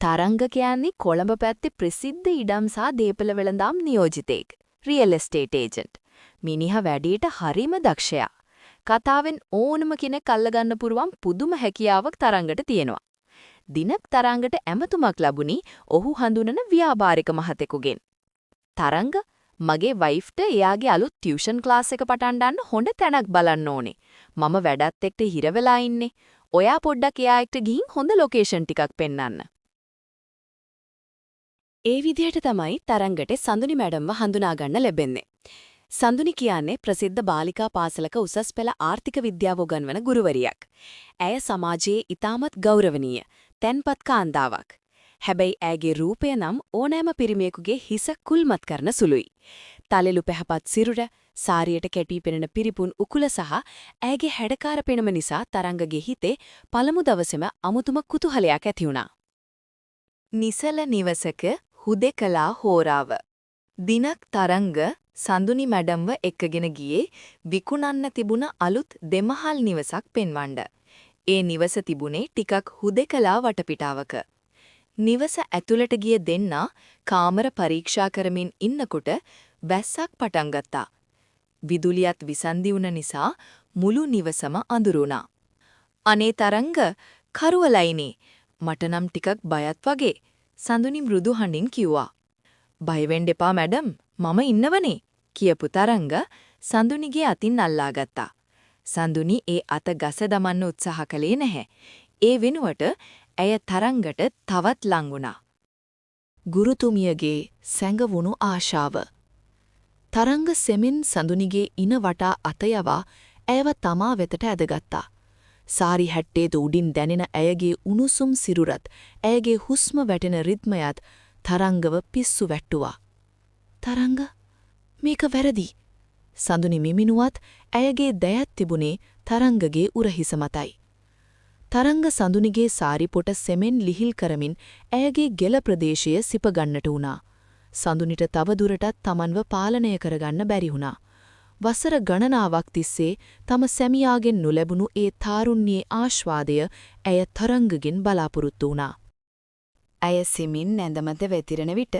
තරංග කියන්නේ කොළඹ පැත්තේ ප්‍රසිද්ධ ඉඩම් සහ දීපල වෙළඳාම් නියෝජිතයෙක්. Real estate agent. මිනිහා වැඩේට හරිම දක්ෂයා. කතාවෙන් ඕනම කෙනෙක් අල්ලගන්න පුරුවන් පුදුම හැකියාවක් තරංගට තියෙනවා. දිනක් තරංගට ඇමතුමක් ලැබුණි ඔහු හඳුනන ව්‍යාපාරික මහතෙකුගෙන්. තරංග මගේ වයිෆ්ට එයාගේ අලුත් ටියුෂන් ක්ලාස් එක පටන් ගන්න හොඳ තැනක් බලන්න ඕනේ. මම වැඩත් එක්ක හිර වෙලා ඉන්නේ. ඔයා පොඩ්ඩක් එයා එක්ක ගිහින් හොඳ ලොකේෂන් ටිකක් පෙන්නන්න. ඒ විදිහට තමයි තරංගට සඳුනි මැඩම්ව හඳුනා ගන්න ලැබෙන්නේ. සඳුනි කියන්නේ ප්‍රසිද්ධ බාලිකා පාසලක උසස් පෙළ ආර්ථික විද්‍යාව උගන්වන ගුරුවරියක්. ඇය සමාජයේ ඉතාමත් ගෞරවනීය, තැන්පත් කාන්තාවක්. හැබැයි ඇයගේ රූපය නම් ඕනෑම පිරිමියෙකුගේ හිස කුල්මත් කරන සුළුයි. තලෙලු පැහැපත් සිරුර, සාරියට කැටි පෙනෙන පිරිපුන් උකුල සහ ඇයගේ හැඩකාර පෙනුම නිසා තරංගගේ හිතේ පළමු දවසේම අමුතුම කුතුහලයක් ඇති වුණා. නිසල නිවසක හුදෙකලා හෝරාව. දිනක් තරංග සඳුනි මැඩම්ව එක්කගෙන ගියේ විකුණන්න තිබුණ අලුත් දෙමහල් නිවසක් පෙන්වන්න. ඒ නිවස තිබුණේ ටිකක් හුදෙකලා වටපිටාවක. නිවස ඇතුළට ගිය දෙන්නා කාමර පරීක්ෂා කරමින් ඉන්නකොට වැස්සක් පටන් ගත්තා. විදුලියත් විසන්දි වුණ නිසා මුළු නිවසම අඳුරුණා. අනේ තරංග කරුවලයිනේ මට නම් ටිකක් බයත් වගේ සඳුනි මෘදු හඬින් කිව්වා. බය වෙන්න එපා මැඩම් මම ඉන්නවනේ කියපු තරංග සඳුනිගේ අතින් අල්ලා ගත්තා. සඳුනි ඒ අත ගස දමන්න උත්සාහ කළේ නැහැ. ඒ වෙනුවට ඇය තරංගට තවත් ලං වුණා. ගුරුතුමියගේ සැඟවුණු ආශාව. තරංග සෙමින් සඳුනිගේ ඉන වටා අත යවා ඇයව තමා වෙතට ඇදගත්තා. සාරි හැට්ටේද උඩින් දැනෙන ඇයගේ උණුසුම් සිරුරත් ඇයගේ හුස්ම වැටෙන රිද්මයත් තරංගව පිස්සු වැට්ටුවා. තරංග මේක වැරදි. සඳුනි මිමිනුවත් ඇයගේ දයත් තිබුණේ තරංගගේ උරහිස මතයි. තරංග සඳුනිගේ සාරි පොට සෙමෙන් ලිහිල් කරමින් ඇයගේ ගෙල ප්‍රදේශය සිප ගන්නට වුණා. සඳුනිට තවදුරටත් තමන්ව පාලනය කරගන්න බැරි වුණා. වසර ගණනාවක් තිස්සේ තම සැමියාගෙන් නොලැබුණු ඒ තාරුණ්‍යයේ ආශ්වාදය ඇය තරංගගෙන් බලාපොරොත්තු වුණා. ඇය සිමින් නැඳමත වැතිරෙන විට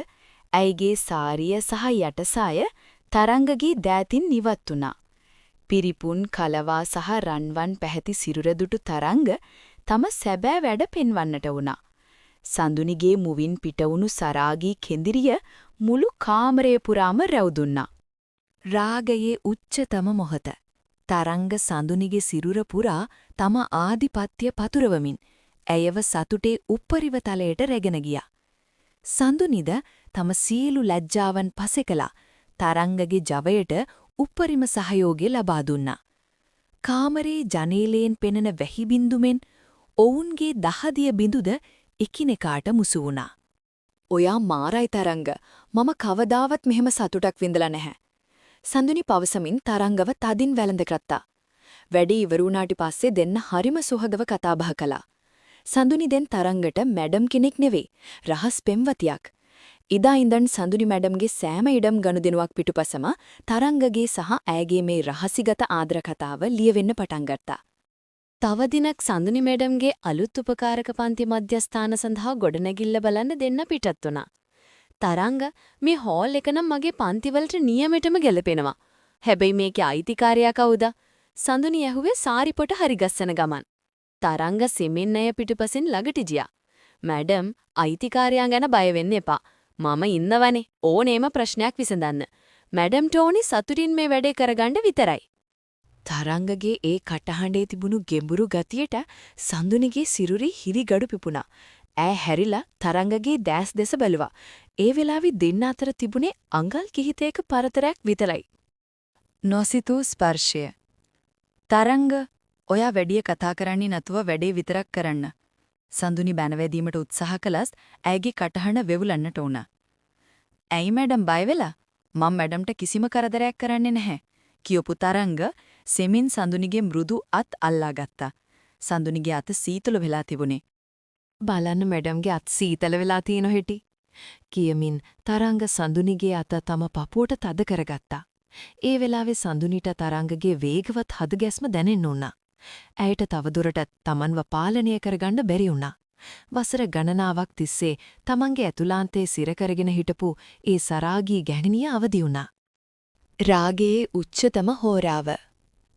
ඇයගේ සාරිය සහ යටසාය තරංගගේ දෑතින් නිවත් වුණා. පිරිපුන් කලවා සහ රන්වන් පැහැති සිරුර දුටු තරංග තම සැබෑ වැඩ පෙන්වන්නට වුණා. සඳුනිගේ මුවින් පිටවුණු සරාගී කෙඳිරිය මුළු කාමරය පුරාම රැවුදුන්නා. රාගයේ උච්චතම මොහොත. තරංග සඳුනිගේ සිරුර පුරා තම ආධිපත්‍ය පතුරවමින් ඇයව සතුටේ උප්පරිව තලයට රැගෙන ගියා. සඳුනිද තම සියලු ලැජ්ජාවන් පසෙකලා තරංගගේ ජවයට උප්පරිම සහයෝගය ලබා දුන්නා. කාමරේ ජනේලයෙන් පෙනෙන වැහි බිඳුමෙන් ඔවුන්ගේ දහදිය බිඳුද එකිනෙකාට මුසු වුණා. "ඔයා මාරයි තරංග. මම කවදාවත් මෙහෙම සතුටක් විඳලා නැහැ." සඳුනි පවසමින් තරංගව තදින් වැළඳගත්තා. වැඩේ ඉවර වුණාට පස්සේ දෙන්න හරිම සුහදව කතා බහ කළා. සඳුනි දැන් තරංගට මැඩම් කෙනෙක් නෙවෙයි, රහස් පෙම්වතියක්. ඉදා ඉඳන් සඳුනි මැඩම්ගේ සෑම ඉඩම් ගනුදෙනුවක් පිටුපසම තරංගගේ සහ ඇයගේ මේ රහසිගත ආදර කතාව ලියවෙන්න පටන් ගත්තා. තව දිනක් සඳුනි මැඩම්ගේ අලුත් උපකාරක පන්ති මධ්‍යස්ථාන සඳහා ගොඩනැගිල්ල බලන්න දෙන්න පිටත් වුණා. තරංග මේ හෝල් එක නම් මගේ පන්තිවලට නියමෙටම ගැලපෙනවා. හැබැයි මේකේ අයිතිකාරයා කවුද? සඳුනි ඇහුවේ සාරි පොට හරි ගස්සන ගමන්. තරංග සිමෙන් ඇය පිටුපසින් ළඟට ගියා. "මැඩම්, අයිතිකාරයා ගැන බය වෙන්න එපා. මම ඉන්නවනේ ඕනේම ප්‍රශ්නයක් විසඳන්න. මැඩම්ට ඕනි සතුටින් මේ වැඩේ කරගන්න විතරයි." තරංගගේ ඒ කටහඬේ තිබුණු ගෙඹුරු ගතියට සඳුනිගේ සිරුරේ හිරිගඩු පිපුණා. ඈ හැරිලා තරංගගේ දැස් දෙස බැලුවා. ඒ වෙලාවේ දෙන්න අතර තිබුණේ අඟල් කිහිතයක පරතරයක් විතරයි. නොසිතූ ස්පර්ශය. තරංග, ඔයා වැඩිය කතා කරන්නේ නැතුව වැඩේ විතරක් කරන්න. සඳුනි බැනවැදීමට උත්සාහ කළත් ඇයගේ කටහඬ වෙවුලන්නට වුණා. "ඇයි මැඩම් බය වෙලා? මම මැඩම්ට කිසිම කරදරයක් කරන්නේ නැහැ." කියපු තරංග සෙමින් සඳුනිගේ මෘදු අත් අල්ලා ගත්තා. සඳුනිගේ අත සීතල වෙලා තිබුණේ. "බලන්න මැඩම්ගේ අත් සීතල වෙලා තියෙන හැටි." කියමින් තරංග සඳුනිගේ අත තම පපුවට තද කරගත්තා. ඒ වෙලාවේ සඳුනිට තරංගගේ වේගවත් හදගැස්ම දැනෙන්න උනා. ඇයට තවදුරටත් තමන්ව පාලනය කරගන්න බැරි වුණා. වසර ගණනාවක් තිස්සේ තමන්ගේ ඇතුලාන්තේ සිරකරගෙන හිටපු ඒ සරාගී ගැහණිය අවදි වුණා. රාගයේ උච්චතම හෝරාව.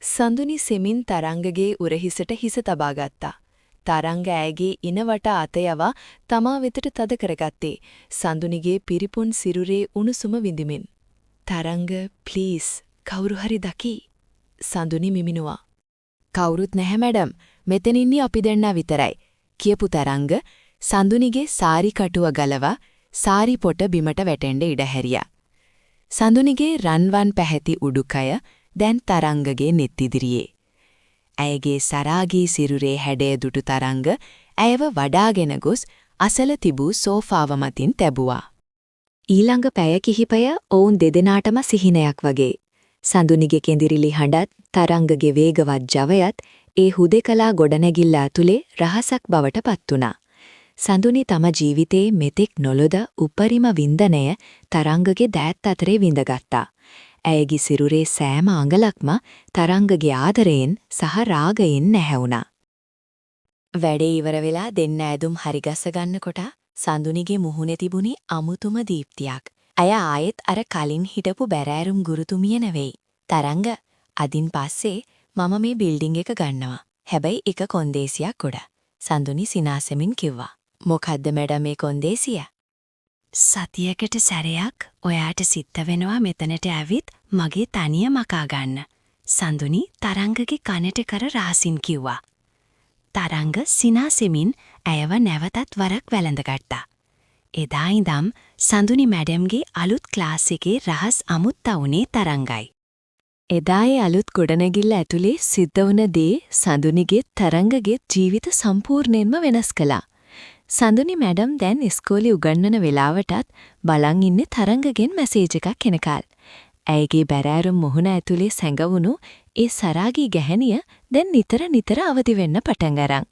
සඳුනි සෙමින් තරංගගේ උරහිසට හිස තබාගත්තා. තරංග ඇයගේ ඉනවට අත යවා තමා වෙතට තද කරගත්තේ සඳුනිගේ පිරිපුන් සිරුරේ උණුසුම විඳිමින්. තරංග ප්ලීස් කවුරු හරි දකි. සඳුනි මිමිනුවා. කවුරුත් නැහැ මැඩම්. මෙතන ඉන්නේ අපි දෙන්නා විතරයි. කියපු තරංග සඳුනිගේ සාරි කටුව ගලවා සාරි පොට බිමට වැටෙන්න ඉඩ හැරියා. සඳුනිගේ රන්වන් පැහැති උඩුකය දැන් තරංගගේ නෙත් ඉදිරියේ. ඇයගේ සරාගී සිරුරේ හැඩය දුටු තරංග ඇයව වඩාගෙන ගොස් අසල තිබූ සෝෆාව මතින් තැබුවා. ඊළඟ පැය කිහිපය ඔවුන් දෙදෙනාටම සිහිනයක් වගේ. සඳුනිගේ කෙඳිරිලි හඬත් තරංගගේ වේගවත් ජවයත් ඒ හුදෙකලා ගොඩනැගිල්ල ඇතුලේ රහසක් බවට පත් වුණා. සඳුනි තම ජීවිතයේ මෙතෙක් නොලොද උපරිම වින්දනය තරංගගේ දෑත් අතරේ විඳගත්තා. ඇයගේ සිරුරේ සෑම අඟලක්ම තරංගගේ ආදරයෙන් සහ රාගයෙන් නැහැවුණා. වැඩේ ඉවර වෙලා දෙන්න ඇදුම් හරිගස්ස ගන්නකොට සඳුනිගේ මුහුණේ තිබුණේ අමුතුම දීප්තියක්. අය ආයෙත් අර කලින් හිටපු බැරෑරුම් ගුරුතුමිය නෙවෙයි. තරංග, අදින් පස්සේ මම මේ බිල්ඩින් එක ගන්නවා. හැබැයි එක කොන්දේසියක් ගොඩ. සඳුනි සිනාසෙමින් කිව්වා. මොකද්ද මැඩම් මේ කොන්දේසිය? සතියකට සැරයක් ඔයාට සිද්ධ වෙනවා මෙතනට ඇවිත් මගේ තනිය මකා ගන්න. සඳුනි තරංගගේ කනට කර රහසින් කිව්වා. තරංග සිනාසෙමින් ඇයව නැවතත් වරක් වැළඳගත්තා. එදා ඉඳම් සඳුනි මැඩම්ගේ අලුත් ක්ලාස් එකේ රහස් අමුත්තා වුණේ තරංගයි. එදා ඒ අලුත් ගොඩනැගිල්ල ඇතුලේ සිද්ධ වුණ දේ සඳුනිගේ තරංගගේ ජීවිත සම්පූර්ණයෙන්ම වෙනස් කළා. සඳුනි මැඩම් දැන් ඉස්කෝලේ උගන්වන වෙලාවටත් බලන් ඉන්නේ තරංගගෙන් මැසේජ් එකක් එනකල්. ඇයගේ බැරෑරුම් මුහුණ ඇතුලේ සැඟවුණු ඒ සරාගී ගැහණිය දැන් නිතර අවදි වෙන්න පටන් අරන්.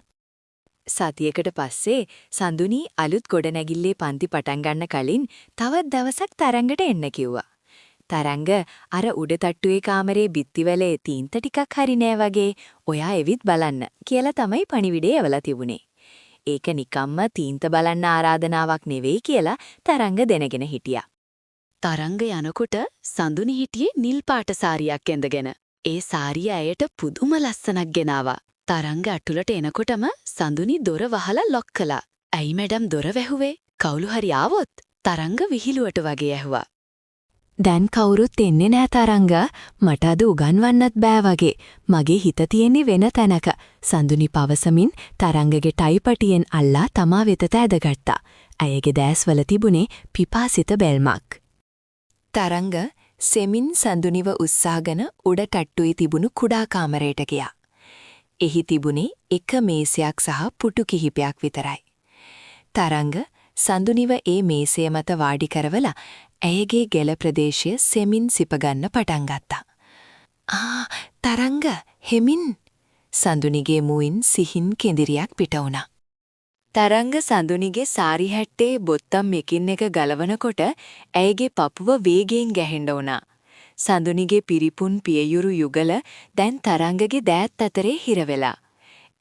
සතියකට පස්සේ සඳුනි අලුත් ගොඩනැගිල්ලේ පන්ති පටන් ගන්න කලින් තවත් දවසක් තරංගට එන්න කිව්වා. තරංග අර උඩ තට්ටුවේ කාමරේ බිත්තිවලේ තීන්ත ටිකක් හරි නෑ වගේ ඔයා එවිත් බලන්න කියලා තමයි පණිවිඩේ එවලා තිබුණේ. ඒක නිකම්ම තීන්ත බලන්න ආරාධනාවක් නෙවෙයි කියලා තරංග දැනගෙන හිටියා. තරංග යනකොට සඳුනි හිටියේ නිල් පාට සාරියක් ඇඳගෙන. ඒ සාරිය ඇයට පුදුම ලස්සනක් ගෙනාවා. තරංග අටුලට එනකොටම සඳුනි දොර වහලා ලොක් කළා. ඇයි මැඩම් දොර වැහුවේ? කවුරු හරි ආවොත්? තරංග විහිළුවට වගේ ඇහුවා. දැන් කවුරුත් එන්නේ නෑ තරංග. මට අද උගන්වන්නත් බෑ වගේ. මගේ හිත තියෙන්නේ වෙන තැනක. සඳුනි පවසමින් තරංගගේ ටයිපටියෙන් අල්ලා තමා වෙතට ඇදගත්තා. ඇයගේ දැස්වල තිබුණේ පිපාසිත බැල්මක්. තරංග සෙමින් සඳුනිව උස්සාගෙන උඩ ටට්ටුවේ තිබුණු කුඩා කාමරයට ගියා. එහි තිබුණේ එක මේසයක් සහ පුටු කිහිපයක් විතරයි. තරංග සඳුනිව ඒ මේසය මත වාඩි කරවලා ඇයගේ ගෙල ප්‍රදේශය සෙමින් සිපගන්න පටන් ගත්තා. තරංග හෙමින් සඳුනිගේ මුවින් සිහින් කෙඳිරියක් පිට වුණා. තරංග සඳුනිගේ සාරි හැට්ටේ බොත්තම් එකින් එක ගලවනකොට ඇයගේ පපුව වේගයෙන් ගැහෙන්න වුණා. සඳුනිගේ පිරිපුන් පියයුරු යුගල දැන් තරංගගේ දෑත් අතරේ හිර වෙලා.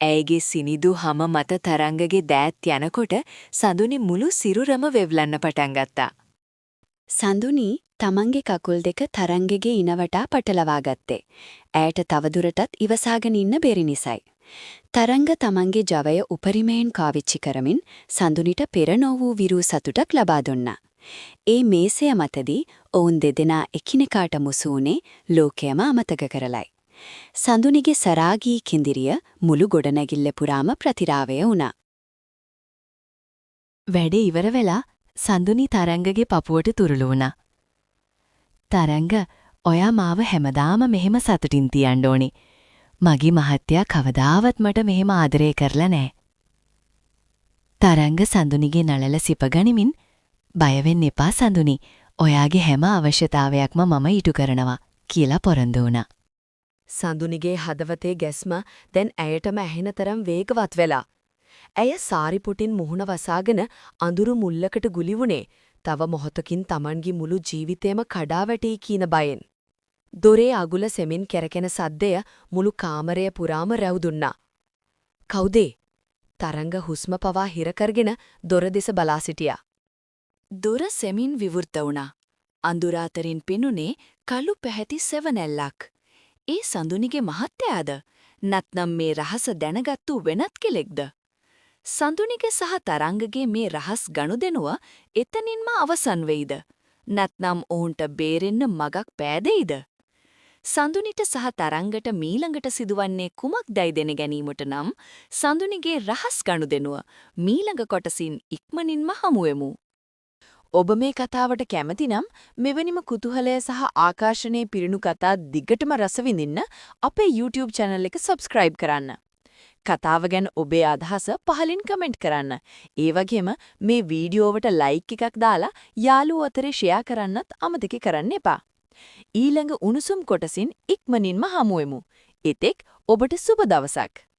ඇයගේ සිනිදු හම මත තරංගගේ දෑත් යනකොට සඳුනි මුළු සිරුරම වෙව්ලන්න පටන් ගත්තා. සඳුනි තමන්ගේ කකුල් දෙක තරංගගේ ඉනවටා පටලවා ගත්තේ. ඇයට තවදුරටත් ඉවසාගෙන ඉන්න බැරි නිසයි. තරංග තමන්ගේ ජවය උපරිමයෙන් කාවිච්චි කරමින් සඳුනිට පෙර නොවූ විරූ සතුටක් ලබා දුන්නා. ඒ මේසය මතදී ඔවුන් දෙදෙනා එකිනෙකාට මුසු වුණේ ලෝකයම අමතක කරලයි. සඳුනිගේ සරාගී කිඳිරිය මුළු ගොඩනැගිල්ල පුරාම ප්‍රතිරාවය වුණා. වැඩේ ඉවර වෙලා සඳුනි තරංගගේ පපුවට තුරුළු වුණා. තරංග, ඔයා මාව හැමදාම මෙහෙම සතුටින් තියන්න ඕනේ. මගේ මහත්තයා කවදාවත් මට මෙහෙම ආදරය කරලා නැහැ. තරංග සඳුනිගේ නළල සිපගනිමින් බය වෙන්න එපා සඳුනි. ඔයාගේ හැම අවශ්‍යතාවයක්ම මම ඉටු කරනවා කියලා පොරොන්දු වුණා. සඳුනිගේ හදවතේ ගැස්ම දැන් ඇයටම ඇහෙන තරම් වේගවත් වෙලා. ඇය සාරිපුටින් මුහුණ වසාගෙන අඳුරු මුල්ලකට ගුලි වුණේ. තව මොහොතකින් Tamanගේ මුළු ජීවිතේම කඩා වැටී කීන බයෙන්. දොරේ අගුල සෙමින් කැරකෙන සද්දය මුළු කාමරය පුරාම රැව් දුන්නා. කවුද? තරංග හුස්ම පවා හිරකරගෙන දොර දෙස බලා සිටියා. දොර සෙමින් විවෘත වුණා. අඳුර අතරින් පෙනුනේ කළු පැහැති සෙවණැල්ලක්. ඒ සඳුනිගේ මහත්තයාද? නැත්නම් මේ රහස දැනගත්තු වෙනත් කෙනෙක්ද? සඳුනිගේ සහ තරංගගේ මේ රහස් ගනුදෙනුව එතනින්ම අවසන් වෙයිද? නැත්නම් ඔවුන්ට බේරෙන්න මගක් පෑදෙයිද? සඳුනිට සහ තරංගට මීළඟට සිදුවන්නේ කුමක්දයි දැන ගැනීමට නම් සඳුනිගේ රහස් ගනුදෙනුව මීළඟ කොටසින් ඉක්මනින්ම හමුවෙමු. ඔබ මේ කතාවට කැමති නම් මෙවැනිම කුතුහලය සහ ආකර්ෂණයේ පිරුණු කතා දිගටම රස විඳින්න අපේ YouTube channel එක subscribe කරන්න. කතාව ගැන ඔබේ අදහස පහලින් කමෙන්ට් කරන්න. ඒ වගේම මේ වීඩියෝවට like එකක් දාලා යාළුවෝ අතරේ share කරන්නත් අමතක කරන්න එපා. ඊළඟ උණුසුම් කොටසින් ඉක්මනින්ම හමුවෙමු. එතෙක් ඔබට සුබ දවසක්.